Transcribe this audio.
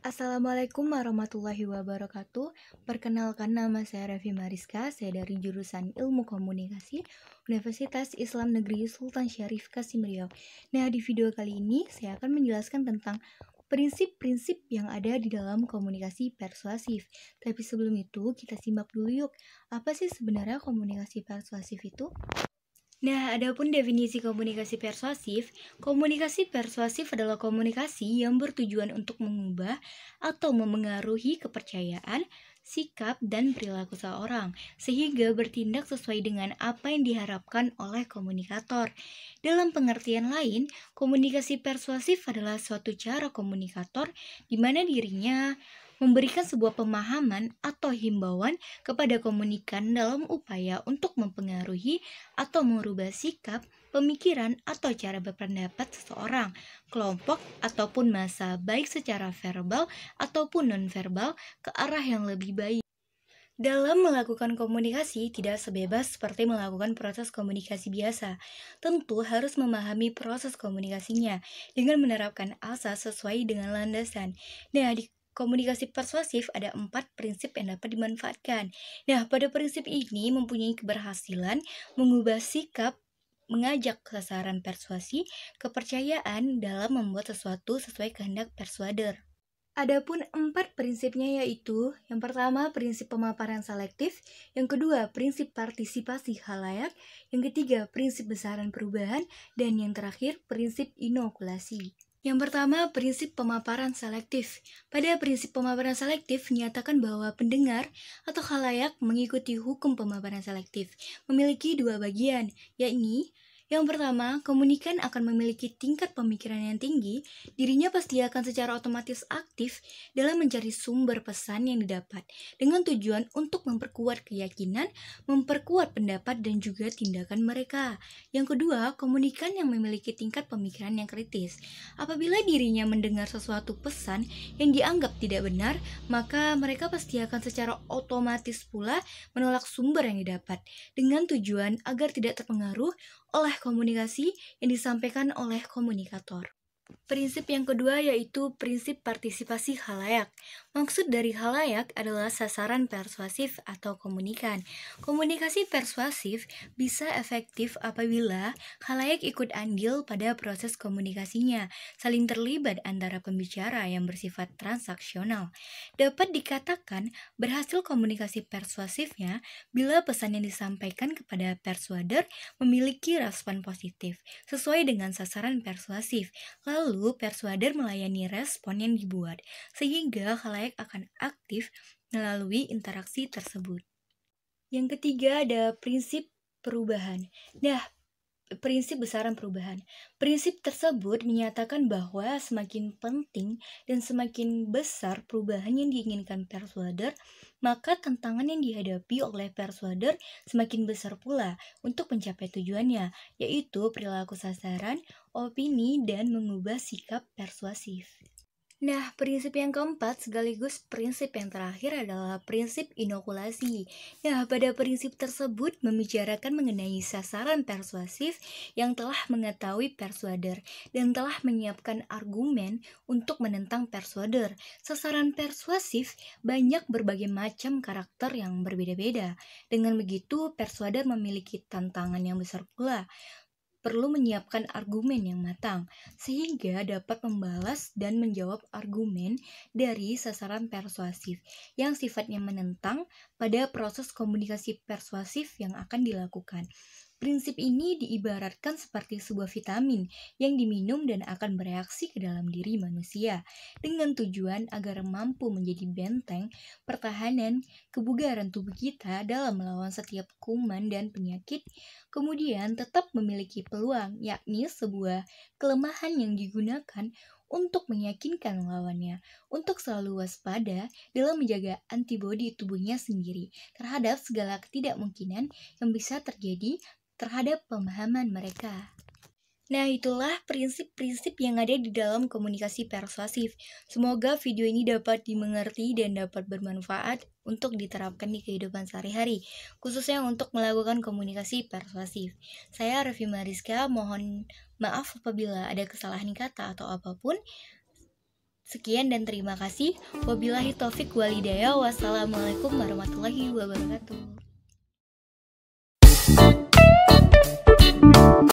Assalamualaikum warahmatullahi wabarakatuh. Perkenalkan, nama saya Raffi Mariska. Saya dari jurusan Ilmu Komunikasi Universitas Islam Negeri Sultan Syarif Qasim Riau. Nah, di video kali ini saya akan menjelaskan tentang prinsip-prinsip yang ada di dalam komunikasi persuasif. Tapi sebelum itu, kita simak dulu yuk. Apa sih sebenarnya komunikasi persuasif itu? Nah, adapun definisi komunikasi persuasif adalah komunikasi yang bertujuan untuk mengubah atau memengaruhi kepercayaan, sikap, dan perilaku seseorang, sehingga bertindak sesuai dengan apa yang diharapkan oleh komunikator. Dalam pengertian lain, komunikasi persuasif adalah suatu cara komunikator di mana dirinya memberikan sebuah pemahaman atau himbauan kepada komunikan dalam upaya untuk mempengaruhi atau merubah sikap, pemikiran, atau cara berpendapat seseorang, kelompok, ataupun massa, baik secara verbal ataupun nonverbal, ke arah yang lebih baik. Dalam melakukan komunikasi, tidak sebebas seperti melakukan proses komunikasi biasa. Tentu harus memahami proses komunikasinya dengan menerapkan asas sesuai dengan landasan. Nah, di komunikasi persuasif ada 4 prinsip yang dapat dimanfaatkan. Nah, pada prinsip ini mempunyai keberhasilan mengubah sikap, mengajak sasaran persuasi, kepercayaan dalam membuat sesuatu sesuai kehendak persuader. Adapun 4 prinsipnya yaitu, yang pertama prinsip pemaparan selektif, yang kedua prinsip partisipasi khalayak, yang ketiga prinsip besaran perubahan, dan yang terakhir prinsip inokulasi. Yang pertama, prinsip pemaparan selektif. Pada prinsip pemaparan selektif menyatakan bahwa pendengar atau khalayak mengikuti hukum pemaparan selektif memiliki 2 bagian, yakni yang pertama, komunikan akan memiliki tingkat pemikiran yang tinggi, dirinya pasti akan secara otomatis aktif dalam mencari sumber pesan yang didapat, dengan tujuan untuk memperkuat keyakinan, memperkuat pendapat, dan juga tindakan mereka. Yang kedua, komunikan yang memiliki tingkat pemikiran yang kritis. Apabila dirinya mendengar sesuatu pesan yang dianggap tidak benar, maka mereka pasti akan secara otomatis pula menolak sumber yang didapat, dengan tujuan agar tidak terpengaruh oleh komunikasi yang disampaikan oleh komunikator. Prinsip yang kedua yaitu prinsip partisipasi khalayak. Maksud dari khalayak adalah sasaran persuasif atau komunikan. Komunikasi persuasif bisa efektif apabila khalayak ikut andil pada proses komunikasinya, saling terlibat antara pembicara yang bersifat transaksional. Dapat dikatakan berhasil komunikasi persuasifnya bila pesan yang disampaikan kepada persuader memiliki respon positif sesuai dengan sasaran persuasif. Lalu persuader melayani respon yang dibuat, sehingga khalayak akan aktif melalui interaksi tersebut. Yang ketiga ada prinsip perubahan. Nah, prinsip besaran perubahan. Prinsip tersebut menyatakan bahwa semakin penting dan semakin besar perubahan yang diinginkan persuader, maka tantangan yang dihadapi oleh persuader semakin besar pula untuk mencapai tujuannya, yaitu perilaku sasaran, opini, dan mengubah sikap persuasif. Nah, prinsip yang keempat sekaligus prinsip yang terakhir adalah prinsip inokulasi. Nah, pada prinsip tersebut membicarakan mengenai sasaran persuasif yang telah mengetahui persuader dan telah menyiapkan argumen untuk menentang persuader. Sasaran persuasif banyak berbagai macam karakter yang berbeda-beda. Dengan begitu, persuader memiliki tantangan yang besar pula. Perlu menyiapkan argumen yang matang, sehingga dapat membalas dan menjawab argumen dari sasaran persuasif yang sifatnya menentang pada proses komunikasi persuasif yang akan dilakukan. Prinsip ini diibaratkan seperti sebuah vitamin yang diminum dan akan bereaksi ke dalam diri manusia, dengan tujuan agar mampu menjadi benteng pertahanan kebugaran tubuh kita dalam melawan setiap kuman dan penyakit, kemudian tetap memiliki peluang, yakni sebuah kelemahan yang digunakan untuk meyakinkan lawannya untuk selalu waspada dalam menjaga antibodi tubuhnya sendiri terhadap segala ketidakmungkinan yang bisa terjadi terhadap pemahaman mereka. Nah, itulah prinsip-prinsip yang ada di dalam komunikasi persuasif. Semoga video ini dapat dimengerti dan dapat bermanfaat untuk diterapkan di kehidupan sehari-hari, khususnya untuk melakukan komunikasi persuasif. Saya Raffi Mariska, mohon maaf apabila ada kesalahan kata atau apapun. Sekian dan terima kasih. Wabillahi taufik walhidayah. Wassalamualaikum warahmatullahi wabarakatuh.